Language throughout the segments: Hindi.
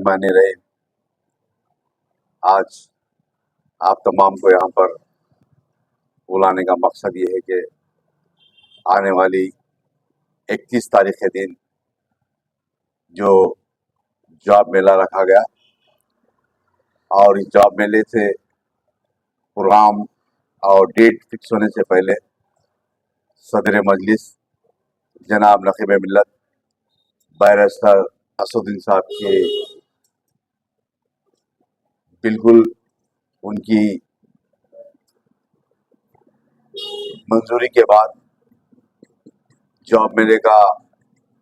माने रहे। आज आप तमाम को यहाँ पर बुलाने का मकसद ये है कि आने वाली 31 तारीख के दिन जो जॉब मेला रखा गया और इस जॉब मेले से प्रोग्राम और डेट फिक्स होने से पहले सदर मजलिस जनाब नकीब मिल्लत बैरिस्टर असदुद्दीन साहब के बिल्कुल उनकी मंजूरी के बाद जॉब मेले का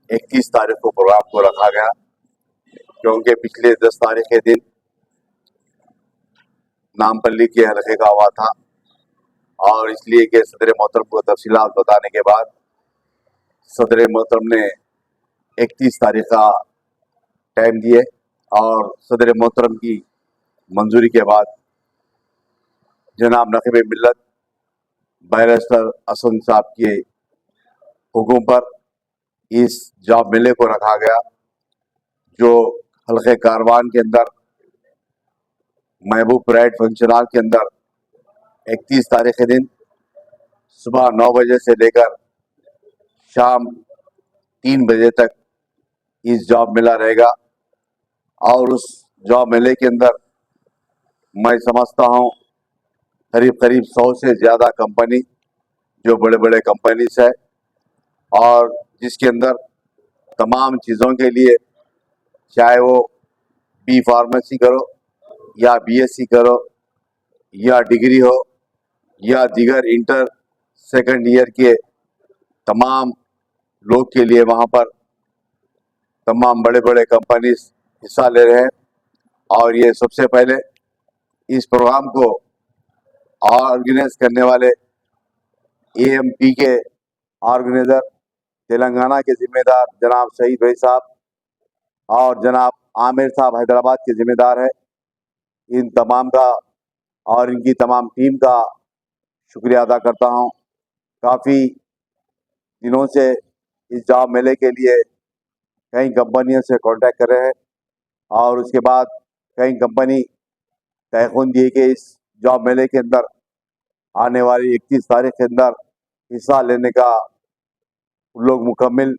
31 तारीख को प्रोग्राम को रखा गया, क्योंकि पिछले 10 तारीख के दिन नामपल्ली के हल्के का हुआ था और इसलिए कि सदर मोहतरम को तफसीलात बताने के बाद सदर मोहतरम ने 31 तारीख का टाइम दिए और सदर मोहतरम की मंजूरी के बाद जनाब नकीब मिल्लत बैरिस्टर असद साहब के हुक्म पर इस जॉब मेले को रखा गया, जो हल्के कारवान के अंदर महबूब परेड फंक्शन हॉल के अंदर 31 तारीख के दिन सुबह 9 बजे से लेकर शाम 3 बजे तक इस जॉब मेला रहेगा। और उस जॉब मेले के अंदर मैं समझता हूँ करीब करीब 100 से ज़्यादा कंपनी, जो बड़े बड़े कंपनीज है और जिसके अंदर तमाम चीज़ों के लिए, चाहे वो बी फार्मेसी करो या बीएससी करो या डिग्री हो या दिगर इंटर सेकंड ईयर के तमाम लोग के लिए वहाँ पर तमाम बड़े बड़े कंपनीज हिस्सा ले रहे हैं। और ये सबसे पहले इस प्रोग्राम को ऑर्गेनाइज करने वाले एएमपी के ऑर्गेनाइजर तेलंगाना के जिम्मेदार जनाब शहीद भाई साहब और जनाब आमिर साहब हैदराबाद के जिम्मेदार है। इन तमाम का और इनकी तमाम टीम का शुक्रिया अदा करता हूँ। काफ़ी दिनों से इस जॉब मेले के लिए कई कंपनियों से कांटेक्ट कर रहे हैं और उसके बाद कई कंपनी तयखुन दिए कि इस जॉब मेले के अंदर आने वाली 31 तारीख के अंदर हिस्सा लेने का उन लोग मुकम्मल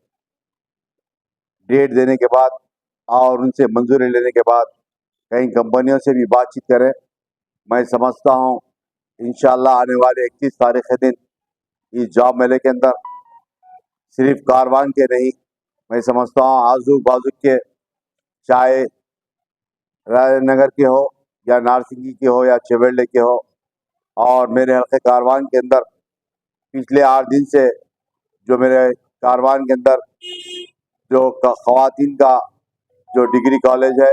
डेट देने के बाद और उनसे मंजूरी लेने के बाद कई कंपनियों से भी बातचीत करें। मैं समझता हूँ इंशाल्लाह आने वाले 31 तारीख के दिन इस जॉब मेले के अंदर सिर्फ कारवान के नहीं, मैं समझता हूँ आजू बाजू के, चाहे राजनगर के हो या नारसिंगी के हो या चवेल्ले के हो, और मेरे हल्के कारवान के अंदर पिछले 8 दिन से जो मेरे कारवान के अंदर जो ख़वातीन का जो डिग्री कॉलेज है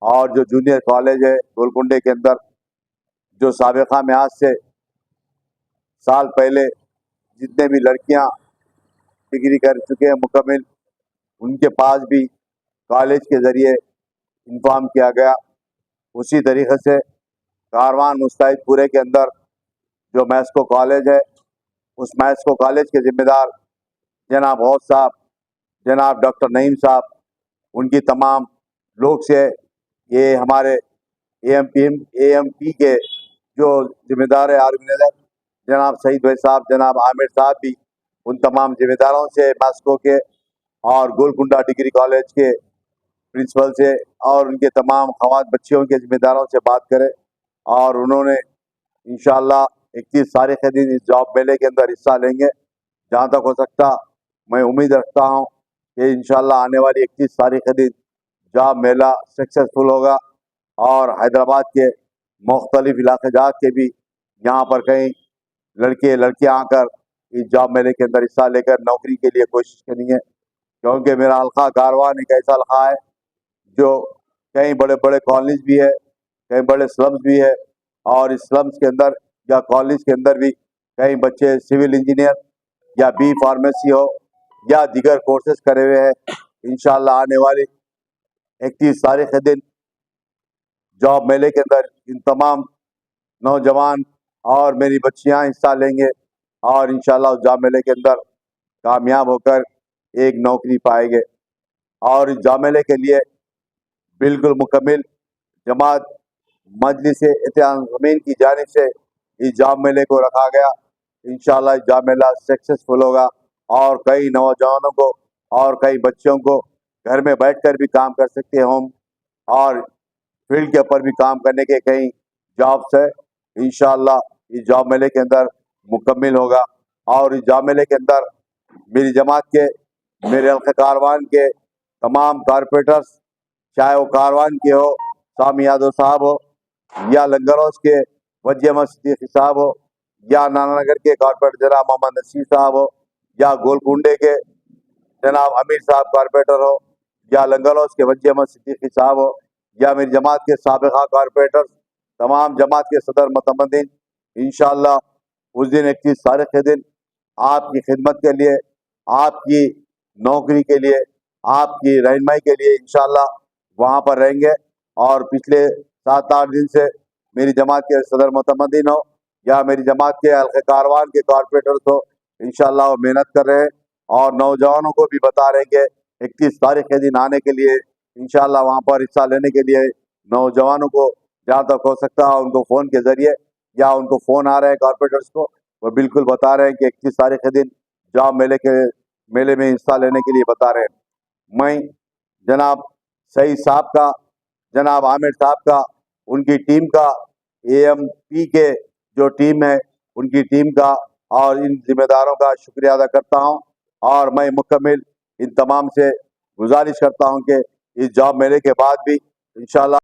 और जो जूनियर कॉलेज है गोलकुंडे के अंदर, जो साबिक़ा में आज से साल पहले जितने भी लड़कियां डिग्री कर चुके हैं मुकम्मल, उनके पास भी कॉलेज के ज़रिए इन्फॉर्म किया गया। उसी तरीके से कारवान मुस्तैदपुरे के अंदर जो मैस्को कॉलेज है, उस मैस्को कॉलेज के ज़िम्मेदार जनाब गौस साहब, जनाब डॉक्टर नईम साहब, उनकी तमाम लोग से ये हमारे एएमपी के जो जिम्मेदार है ऑर्गेनाइजर जनाब सईद भाई साहब, जनाब आमिर साहब भी उन तमाम जिम्मेदारों से मैस्को के और गोलकुंडा डिग्री कॉलेज के प्रिंसिपल से और उनके तमाम ख़वात बच्चियों के जिम्मेदारों से बात करें और उन्होंने इंशाल्लाह 31 तारीख के दिन इस जॉब मेले के अंदर हिस्सा लेंगे। जहाँ तक हो सकता मैं उम्मीद रखता हूँ कि इंशाल्लाह आने वाली 31 तारीख के दिन जॉब मेला सक्सेसफुल होगा और हैदराबाद के मुख्तलिफ इलाके जात के भी यहाँ पर कई लड़के लड़कियाँ आकर इस जॉब मेले के अंदर हिस्सा लेकर नौकरी के लिए कोशिश करेंगे, क्योंकि मेरा हल्का कारवान एक ऐसा हल्का है जो कई बड़े बड़े कॉलेज भी है, कई बड़े स्लम्स भी है और इस स्लम्स के अंदर या कॉलेज के अंदर भी कई बच्चे सिविल इंजीनियर या बी फार्मेसी हो या दिगर कोर्सेज करे हुए हैं। इंशाल्लाह आने वाली 31 तारीख के दिन जॉब मेले के अंदर इन तमाम नौजवान और मेरी बच्चियां हिस्सा लेंगे और इंशाल्लाह उस जॉब मेले के अंदर कामयाब होकर एक नौकरी पाएंगे। और इस जॉब मेले के लिए बिल्कुल मुकम्मल जमात मजलिस इत्तेहाद की जानिब से इस जॉब मेले को रखा गया। इंशाल्लाह इस जॉब मेला सक्सेसफुल होगा और कई नौजवानों को और कई बच्चों को घर में बैठकर भी काम कर सकते हम और फील्ड के ऊपर भी काम करने के कई जॉब्स है। इंशाल्लाह इस जॉब मेले के अंदर मुकम्मल होगा। और इस जॉब मेले के अंदर मेरी जमात के, मेरे हल्का कारवान के तमाम कारपोरेटर्स, चाहे वो कारवान के हो स्वामी यादव साहब हो, या लंगर हाउस के वजी अहमद सिद्दीकी साहब हो, या नानानगर के कारपोरेटर जनाब मोहम्मद नसीर साहब हो, या गोलकुंडे के जनाब अमीर साहब कारपोरेटर हो, या लंगर हाउस के वजी अहमद सिद्दीकी साहब हो, या मेरी जमात के साबिका कारपोरेटर, तमाम जमात के सदर मतमदीन, इंशाअल्लाह उस दिन 31 तारीख के दिन आपकी खिदमत के लिए, आपकी नौकरी के लिए, आपकी रहनुमाई के लिए इंशाअल्लाह वहाँ पर रहेंगे। और पिछले 7-8 दिन से मेरी जमात के सदर मतमदीन हो या मेरी जमात के हल्के कारवान के कारपोरेटर्स हो, इंशाअल्लाह वो मेहनत कर रहे हैं और नौजवानों को भी बता रहे हैं कि 31 तारीख के दिन आने के लिए इंशाअल्लाह वहाँ पर हिस्सा लेने के लिए नौजवानों को जहाँ तक हो सकता है उनको फ़ोन के ज़रिए या उनको फ़ोन आ रहे हैं कारपोरेटर्स को, वो बिल्कुल बता रहे हैं कि 31 तारीख के दिन जॉब मेले में हिस्सा लेने के लिए बता रहे हैं। मैं जनाब सईद साहब का, जनाब आमिर साहब का, उनकी टीम का, AMP के जो टीम है उनकी टीम का और इन जिम्मेदारों का शुक्रिया अदा करता हूं। और मैं मुकम्मल इन तमाम से गुजारिश करता हूं कि इस जॉब मेले के बाद भी इंशाअल्लाह